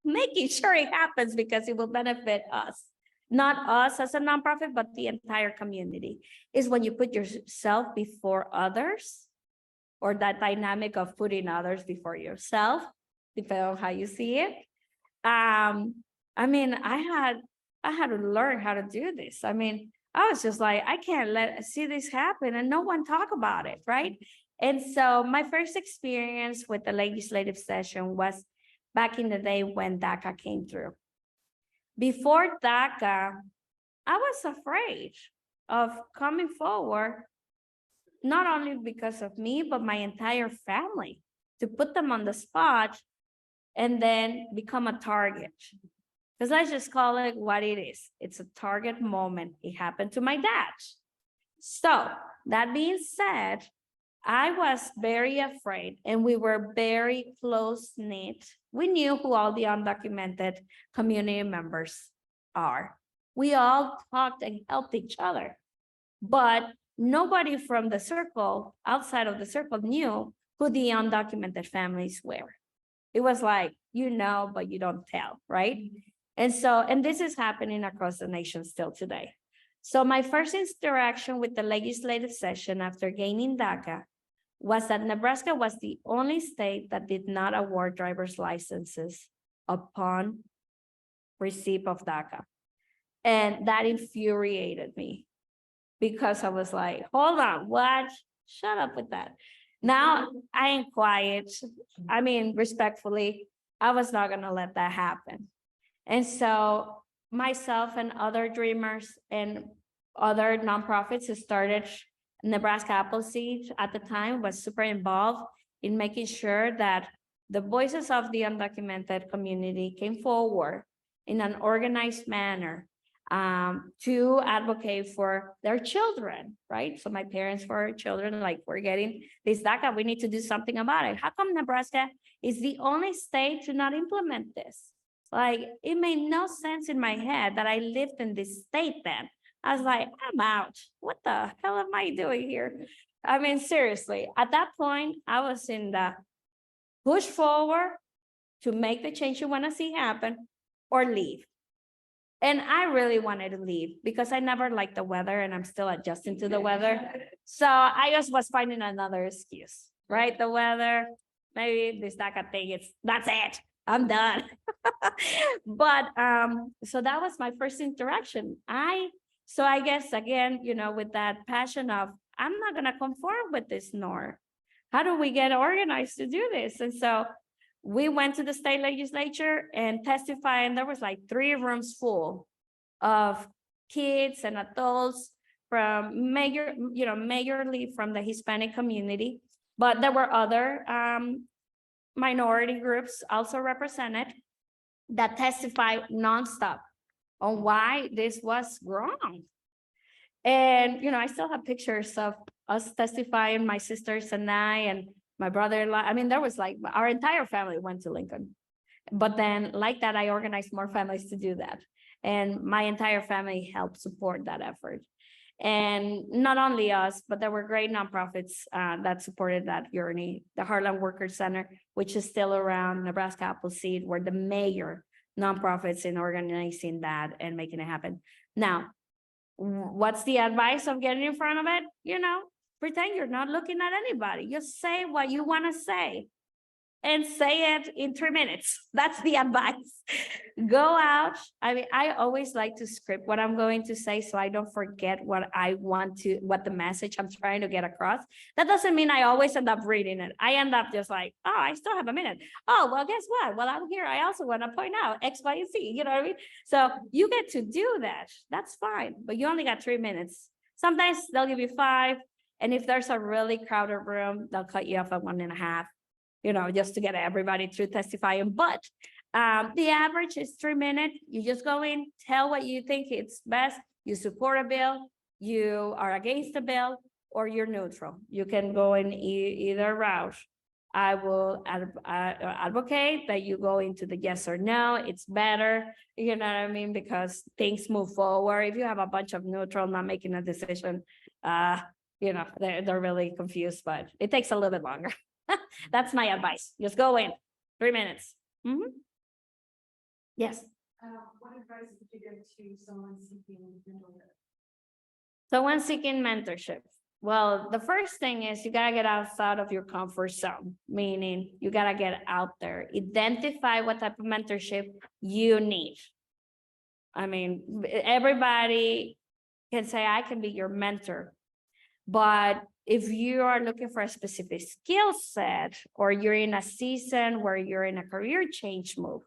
making sure it happens because it will benefit us, not us as a nonprofit, but the entire community. Is when you put yourself before others, or that dynamic of putting others before yourself, depending on how you see it. I had to learn how to do this. I was just like, I can't see this happen and no one talk about it, right? And so my first experience with the legislative session was back in the day when DACA came through. Before DACA, I was afraid of coming forward, not only because of me, but my entire family, to put them on the spot and then become a target. Because I just call it what it is. It's a target moment. It happened to my dad. So that being said, I was very afraid and we were very close-knit. We knew who all the undocumented community members are. We all talked and helped each other, but nobody from the circle, outside of the circle, knew who the undocumented families were. It was like, but you don't tell, right? And this is happening across the nation still today. So my first interaction with the legislative session after gaining DACA was that Nebraska was the only state that did not award driver's licenses upon receipt of DACA. And that infuriated me because I was like, hold on, what? Shut up with that. Now I am quiet. Respectfully, I was not gonna let that happen. And so myself and other dreamers and other nonprofits who started Nebraska Appleseed at the time was super involved in making sure that the voices of the undocumented community came forward in an organized manner to advocate for their children, right? So my parents were children, like, we're getting this DACA, we need to do something about it. How come Nebraska is the only state to not implement this? Like, it made no sense in my head that I lived in this state then. I was like, I'm out. What the hell am I doing here? Seriously, at that point, I was in the push forward to make the change you want to see happen, or leave. And I really wanted to leave because I never liked the weather and I'm still adjusting to the weather. So I just was finding another excuse, right? The weather, maybe this DACA thing, that's it. I'm done. But so that was my first interaction. So I guess again, with that passion of I'm not gonna conform with this norm. How do we get organized to do this? And so we went to the state legislature and testified, and there was like 3 rooms full of kids and adults from majorly from the Hispanic community, but there were other minority groups also represented that testified nonstop on why this was wrong. And, I still have pictures of us testifying, my sisters and I, and my brother-in-law. I mean, there was like our entire family went to Lincoln. But then like that, I organized more families to do that. And my entire family helped support that effort. And not only us, but there were great nonprofits that supported that journey. The Heartland Workers Center, which is still around, Nebraska Appleseed, were the major nonprofits in organizing that and making it happen. Now, what's the advice of getting in front of it? Pretend you're not looking at anybody. Just say what you want to say and say it in 3 minutes. That's the advice. Go out. I mean, I always like to script what I'm going to say so I don't forget what the message I'm trying to get across. That doesn't mean I always end up reading it. I end up just like, oh, I still have a minute. Oh, well, guess what? Well, I'm here. I also want to point out X, Y, and Z. You know what I mean? So you get to do that. That's fine. But you only got 3 minutes. Sometimes they'll give you 5. And if there's a really crowded room, they'll cut you off at 1.5. Just to get everybody through testifying. But the average is 3 minutes. You just go in, tell what you think it's best. You support a bill, you are against the bill, or you're neutral. You can go in either route. I will advocate that you go into the yes or no. It's better, you know what I mean? Because things move forward. If you have a bunch of neutral not making a decision, they're really confused, but it takes a little bit longer. That's my advice. Just go in 3 minutes. Yes. What advice would you give to someone seeking mentorship? Someone seeking mentorship. Well, the first thing is you gotta get outside of your comfort zone, meaning you gotta get out there, identify what type of mentorship you need. I mean, everybody can say, I can be your mentor, but if you are looking for a specific skill set, or you're in a season where you're in a career change move,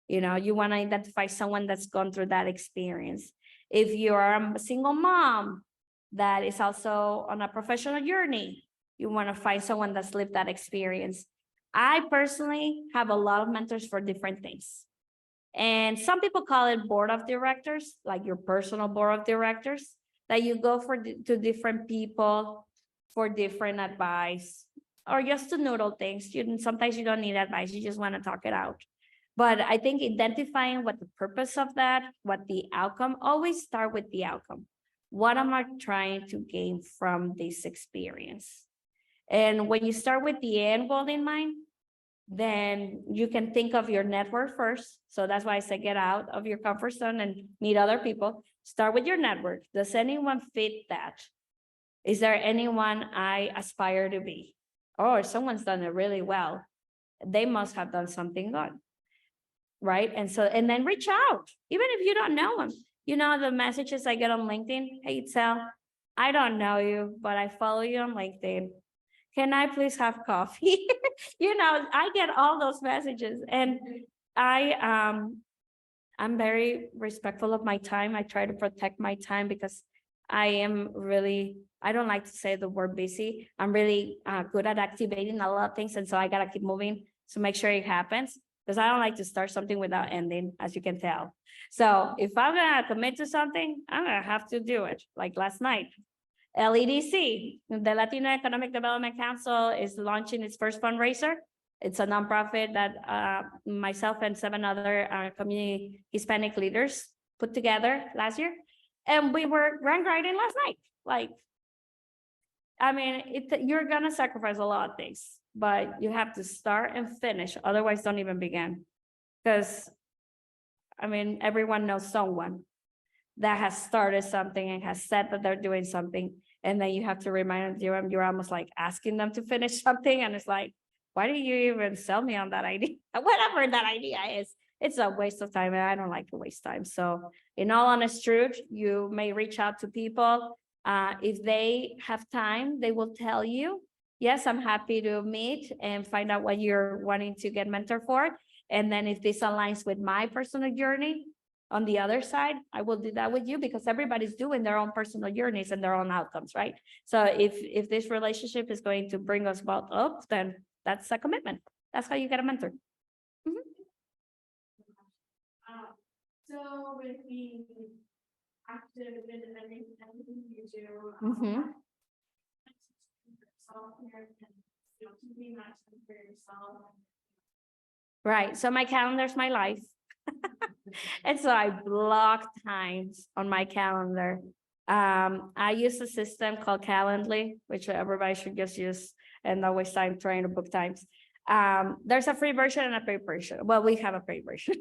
you want to identify someone that's gone through that experience. If you are a single mom that is also on a professional journey, you want to find someone that's lived that experience. I personally have a lot of mentors for different things. And some people call it board of directors, like your personal board of directors, that you go to different people for different advice, or just to noodle things. Sometimes you don't need advice, you just want to talk it out. But I think identifying what the purpose of that, what the outcome, always start with the outcome. What am I trying to gain from this experience? And when you start with the end goal in mind, then you can think of your network first. So that's why I say get out of your comfort zone and meet other people. Start with your network. Does anyone fit that? Is there anyone I aspire to be? Oh, if someone's done it really well, they must have done something good, right? And then reach out, even if you don't know them. The messages I get on LinkedIn, hey, Itzel, I don't know you, but I follow you on LinkedIn. Can I please have coffee? I get all those messages, and I'm very respectful of my time. I try to protect my time because I don't like to say the word busy. I'm really good at activating a lot of things. And so I got to keep moving to make sure it happens, because I don't like to start something without ending, as you can tell. So if I'm going to commit to something, I'm going to have to do it. Like last night, LEDC, the Latino Economic Development Council, is launching its first fundraiser. It's a nonprofit that myself and 7 other community Hispanic leaders put together last year. And we were rank riding last night. You're going to sacrifice a lot of things, but you have to start and finish. Otherwise, don't even begin. Because I mean, everyone knows someone that has started something and has said that they're doing something. And then you have to remind them, you're almost like asking them to finish something. And it's like, why do you even sell me on that idea? Whatever that idea is, it's a waste of time. And I don't like to waste time. So in all honest truth, you may reach out to people. If they have time, they will tell you, yes, I'm happy to meet and find out what you're wanting to get mentored for. And then if this aligns with my personal journey, on the other side, I will do that with you because everybody's doing their own personal journeys and their own outcomes, right? So if this relationship is going to bring us both up, then that's a commitment. That's how you get a mentor. So with being active in everything you do. Self-care and, keeping that time for yourself. Right. So my calendar is my life. And so I block times on my calendar. I use a system called Calendly, which everybody should just use and not waste time trying to book times. There's a free version and a paid version. Well, we have a paid version.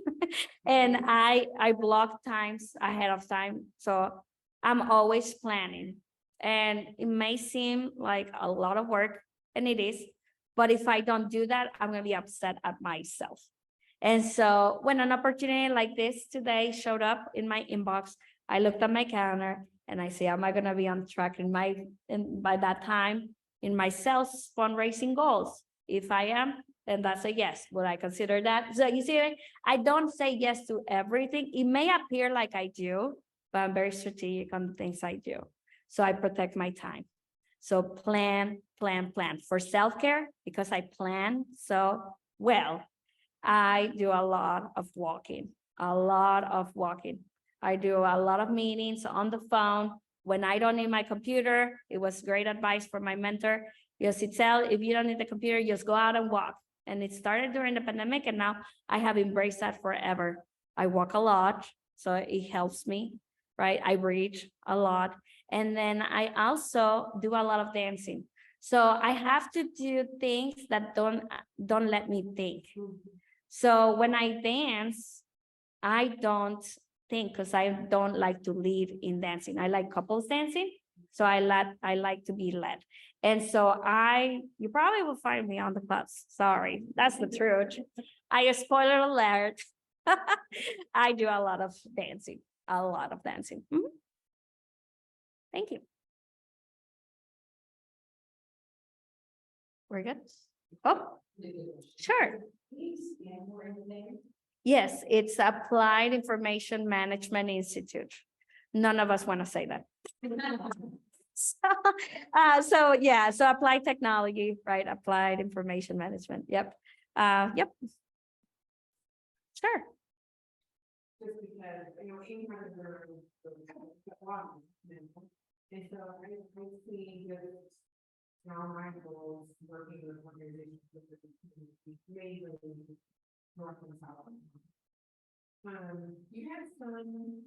And I block times ahead of time. So I'm always planning. And it may seem like a lot of work, and it is. But if I don't do that, I'm going to be upset at myself. And so when an opportunity like this today showed up in my inbox, I looked at my calendar and I say, am I going to be on track by that time in my sales fundraising goals? If I am, then that's a yes. Will I consider that? So you see, I don't say yes to everything. It may appear like I do, but I'm very strategic on the things I do. So I protect my time. So plan. For self-care, because I plan so well, I do a lot of walking. I do a lot of meetings on the phone. When I don't need my computer, it was great advice from my mentor. Just Itzel, if you don't need the computer, just go out and walk. And it started during the pandemic, and now I have embraced that forever. I walk a lot, so it helps me, right? I read a lot. And then I also do a lot of dancing. So I have to do things that don't let me think. So when I dance, I don't think, because I don't like to lead in dancing. I like couples dancing. So I like to be led. And so you probably will find me on the clubs. Sorry, that's the truth. Spoiler alert. I do a lot of dancing. Thank you. We're good. Oh, sure. Yes, it's Applied Information Management Institute. None of us want to say that. So applied technology, right? Applied information management. Yep. Yep. Sure. Just because, in kind of and so I see this now my goals working with organizations mainly North and South. You had some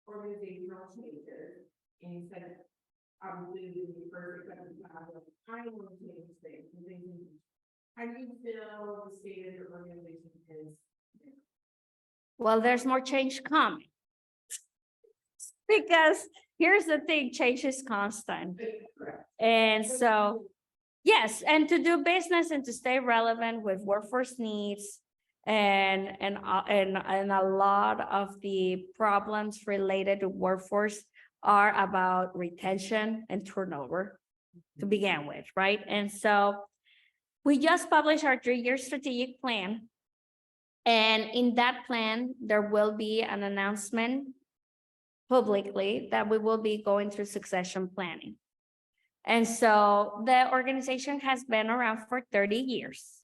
organizational changes, and you said obviously the first I want to change things. How do you feel the state of your organization is? Well, there's more change coming. Because here's the thing, change is constant. And so, yes, and to do business and to stay relevant with workforce needs and a lot of the problems related to workforce are about retention and turnover to begin with, right? And so we just published our 3-year strategic plan. And in that plan, there will be an announcement publicly that we will be going through succession planning. And so the organization has been around for 30 years.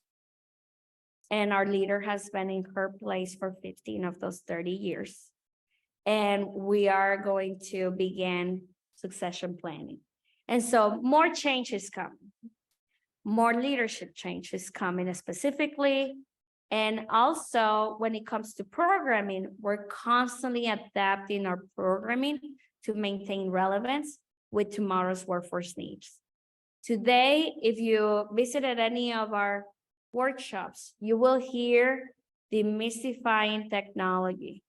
And our leader has been in her place for 15 of those 30 years. And we are going to begin succession planning. And so more change is coming. More leadership change is coming specifically. And also, when it comes to programming, we're constantly adapting our programming to maintain relevance with tomorrow's workforce needs. Today, if you visited any of our workshops, you will hear demystifying technology.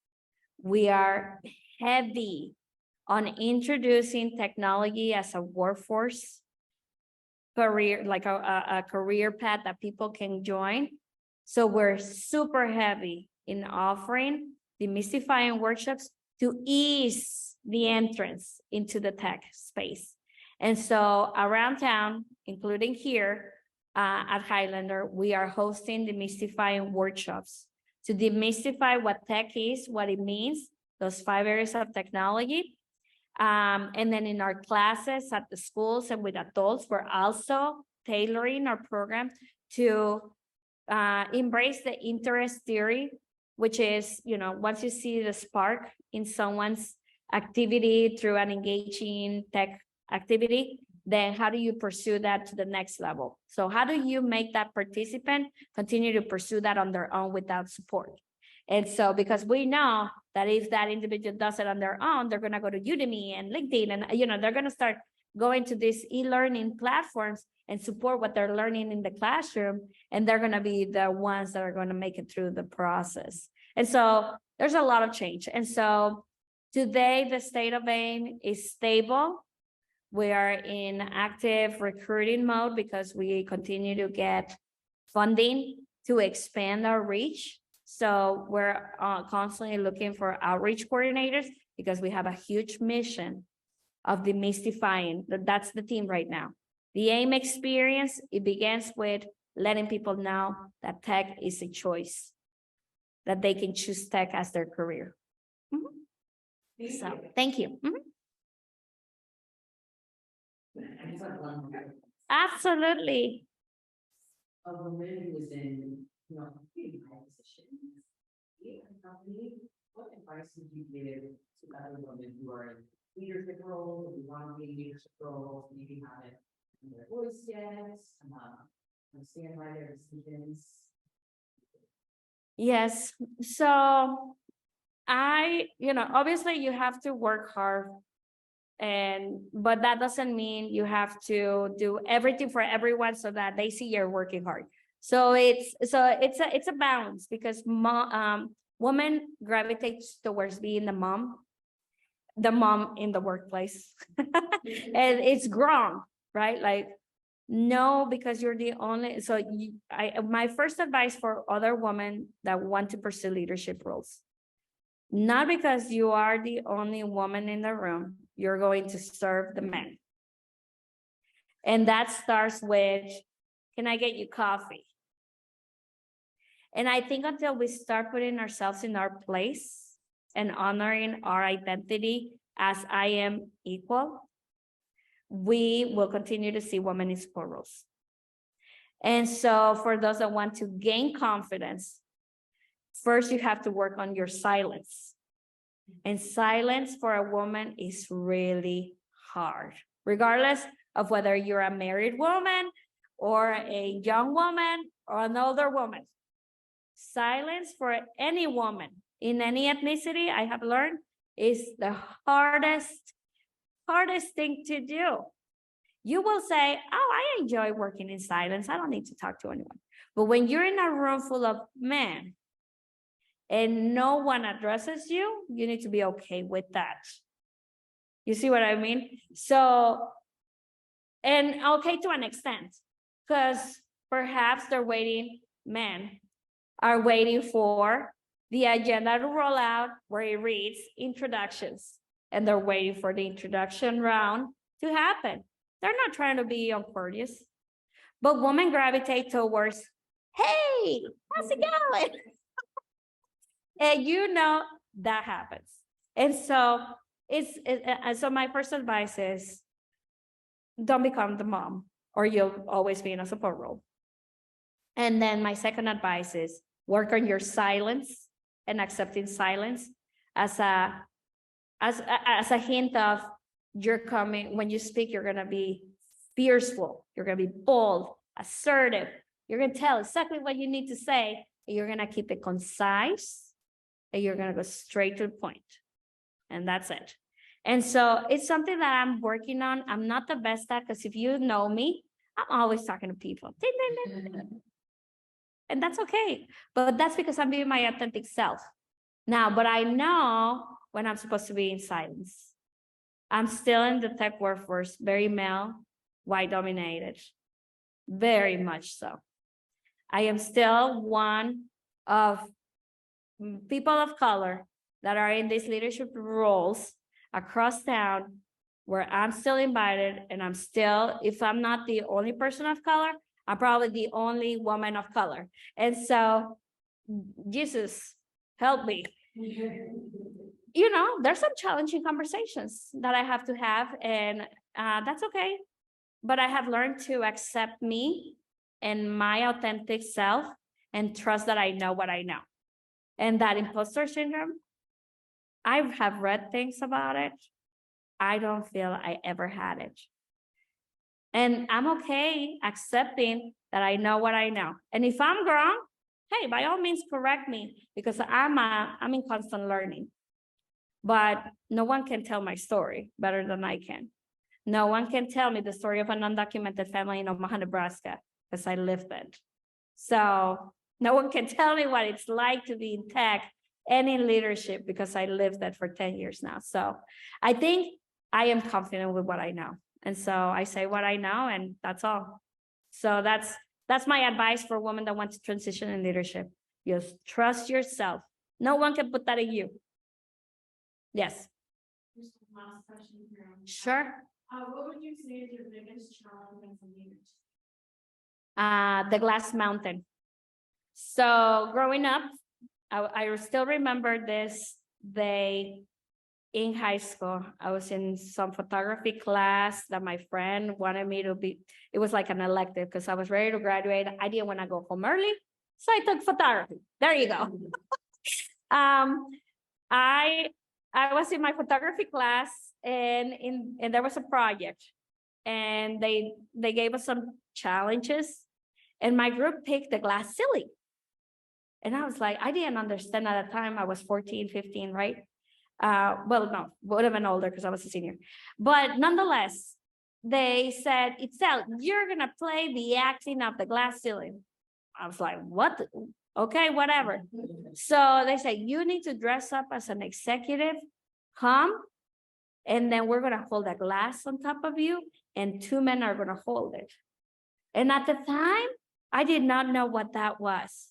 We are heavy on introducing technology as a workforce career, like a career path that people can join. So we're super heavy in offering demystifying workshops to ease the entrance into the tech space. And so around town, including here at Highlander, we are hosting demystifying workshops to demystify what tech is, what it means, those 5 areas of technology. And then in our classes at the schools and with adults, we're also tailoring our program to embrace the interest theory, which is, once you see the spark in someone's activity through an engaging tech activity, then how do you pursue that to the next level? So how do you make that participant continue to pursue that on their own without support? And so, because we know that if that individual does it on their own, they're going to go to Udemy and LinkedIn, and they're going to start going to these e-learning platforms and support what they're learning in the classroom, and they're going to be the ones that are going to make it through the process. And so there's a lot of change. And so today the state of AIM is stable. We are in active recruiting mode because we continue to get funding to expand our reach. So we're constantly looking for outreach coordinators because we have a huge mission of demystifying. That's the theme right now. The AIM experience, it begins with letting people know that tech is a choice, that they can choose tech as their career. So, thank you. Absolutely. A woman who is in, pretty high positions in a company, what advice would you give to other women who are in leadership roles, who want to be in leadership roles, maybe haven't their voice yet, stand by their decisions? Yes. So obviously you have to work hard, but that doesn't mean you have to do everything for everyone so that they see you're working hard. So it's a balance, because woman gravitates towards being the mom in the workplace. And it's wrong, right? Like, no, because you're the only, my first advice for other women that want to pursue leadership roles, not because you are the only woman in the room, you're going to serve the men. And that starts with, can I get you coffee? And I think until we start putting ourselves in our place and honoring our identity as I am equal, we will continue to see women in support roles. And so for those that want to gain confidence, first you have to work on your silence. And silence for a woman is really hard, regardless of whether you're a married woman or a young woman or an older woman. Silence for any woman in any ethnicity, I have learned, is the hardest thing to do. You will say, oh, I enjoy working in silence. I don't need to talk to anyone. But when you're in a room full of men and no one addresses you, you need to be okay with that. You see what I mean? So, and okay to an extent, because perhaps men are waiting for the agenda to roll out where it reads introductions, and they're waiting for the introduction round to happen. They're not trying to be uncourteous, but women gravitate towards, hey, how's it going? And that happens. And so so my first advice is, don't become the mom, or you'll always be in a support role. And then my second advice is, work on your silence and accepting silence as a hint of, you're coming, when you speak, you're going to be fierceful, you're going to be bold, assertive, you're going to tell exactly what you need to say, and you're going to keep it concise, and you're going to go straight to the point. And that's it. And so it's something that I'm working on. I'm not the best at, because if you know me, I'm always talking to people. And that's okay. But that's because I'm being my authentic self. Now, but I know when I'm supposed to be in silence. I'm still in the tech workforce, very male, white dominated, very much so. I am still one of people of color that are in these leadership roles across town where I'm still invited, and I'm still, if I'm not the only person of color, I'm probably the only woman of color. And so, Jesus, help me. You know, there's some challenging conversations that I have to have, and that's okay. But I have learned to accept me and my authentic self and trust that I know what I know. And that imposter syndrome, I have read things about it. I don't feel I ever had it. And I'm okay accepting that I know what I know. And if I'm wrong, hey, by all means, correct me, because I'm in constant learning. But no one can tell my story better than I can. No one can tell me the story of an undocumented family in Omaha, Nebraska, because I lived it. So no one can tell me what it's like to be in tech and in leadership, because I lived that for 10 years now. So I think I am confident with what I know. And so I say what I know, and that's all. So that's my advice for women that want to transition in leadership. Just trust yourself. No one can put that in you. Yes. Just one last question here. Sure. What would you say is your biggest challenge as a leader? The glass mountain. So growing up, I still remember this day in high school. I was in some photography class that my friend wanted me to be. It was like an elective because I was ready to graduate. I didn't want to go home early, so I took photography. There you go. I was in my photography class, and there was a project, and they gave us some challenges, and my group picked the glass ceiling. And I was like, I didn't understand at the time. I was 14, 15, right? Well, no, would have been older because I was a senior. But nonetheless, they said, Itzel, you're going to play the acting of the glass ceiling. I was like, what? Okay, whatever. So they said, you need to dress up as an executive, come, and then we're going to hold a glass on top of you, and two men are going to hold it. And at the time, I did not know what that was.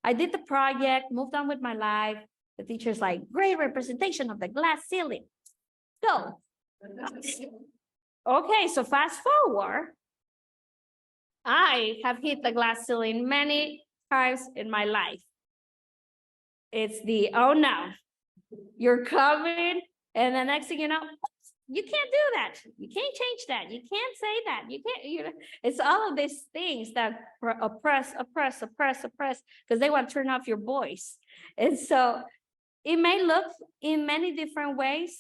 I did the project, moved on with my life. The teacher's like, great representation of the glass ceiling. Go. Okay, so fast forward. I have hit the glass ceiling many times in my life. It's the, oh no, you're coming. And the next thing you know, you can't do that. You can't change that. You can't say that. You can't, you know, it's all of these things that oppress, because they want to turn off your voice. And so it may look in many different ways.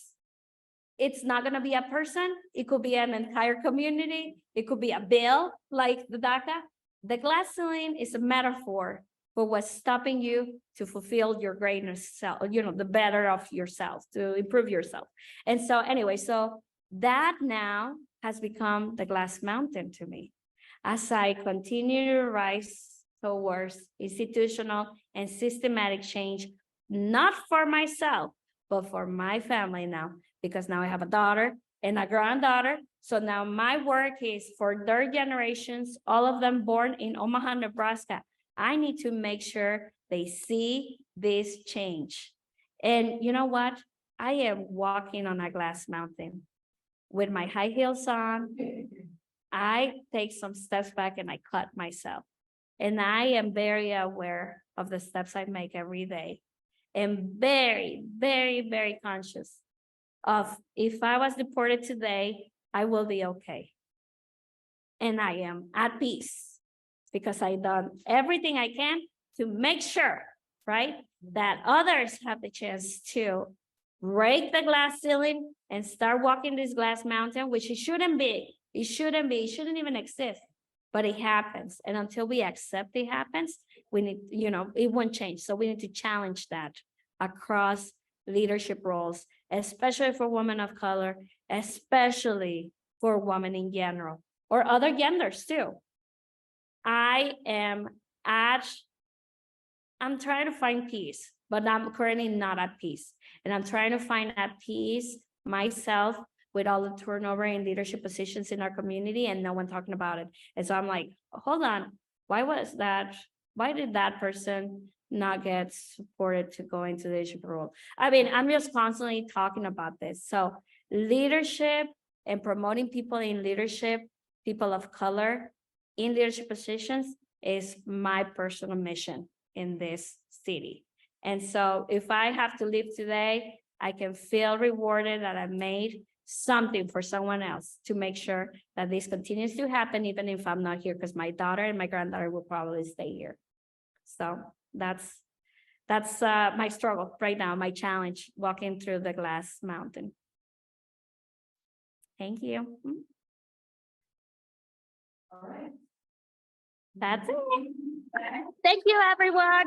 It's not going to be a person. It could be an entire community. It could be a bill like the DACA. The glass ceiling is a metaphor for what's stopping you to fulfill your greatest self, you know, the better of yourself, to improve yourself. And so anyway, so that now has become the glass mountain to me. As I continue to rise towards institutional and systematic change, not for myself, but for my family now, because now I have a daughter and a granddaughter. So now my work is for their generations, all of them born in Omaha, Nebraska. I need to make sure they see this change. And you know what? I am walking on a glass mountain with my high heels on. I take some steps back and I cut myself. And I am very aware of the steps I make every day. And very, very, very conscious of, if I was deported today, I will be okay. And I am at peace, because I've done everything I can to make sure, right, that others have the chance to break the glass ceiling and start walking this glass mountain, which it shouldn't be. It shouldn't be. It shouldn't even exist. But it happens. And until we accept it happens, we need, you know, it won't change. So we need to challenge that across leadership roles, especially for women of color, especially for women in general, or other genders too. I'm trying to find peace. but I'm currently not at peace. And I'm trying to find at peace myself with all the turnover in leadership positions in our community and no one talking about it. And so I'm like, hold on, why was that? Why did that person not get supported to go into the leadership role? I mean, I'm just constantly talking about this. So leadership and promoting people in leadership, people of color in leadership positions is my personal mission in this city. And so if I have to leave today, I can feel rewarded that I made something for someone else to make sure that this continues to happen, even if I'm not here, because my daughter and my granddaughter will probably stay here. So that's my struggle right now, my challenge, walking through the glass mountain. Thank you. All right. That's it. Thank you, everyone.